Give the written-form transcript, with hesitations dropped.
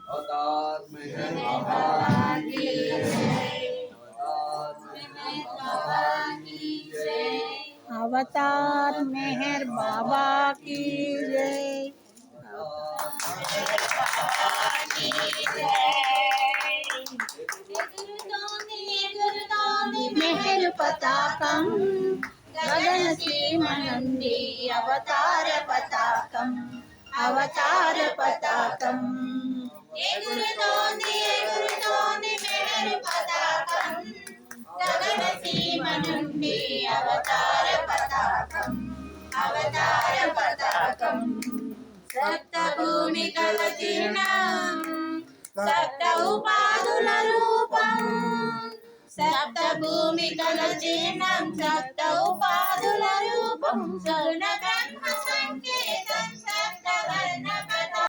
अवतार मेहर बाबा की जय। अवतार मेहर बाबा की जय। मेहर पताकं गगन सीमा నుండి అవతార పతాకం అవతార పతాకం ఎగురుతోంది ఎగురుతోంది మెహర్ పతాకం గగన సీమ నుండి అవతార పతాకం అవతార పతాకం సప్త భూమికల చిహ్నం సప్త ఉపాధుల రూపం సప్త భూమికల చిహ్నం సప్త ఉపాధుల రూపం సగుణ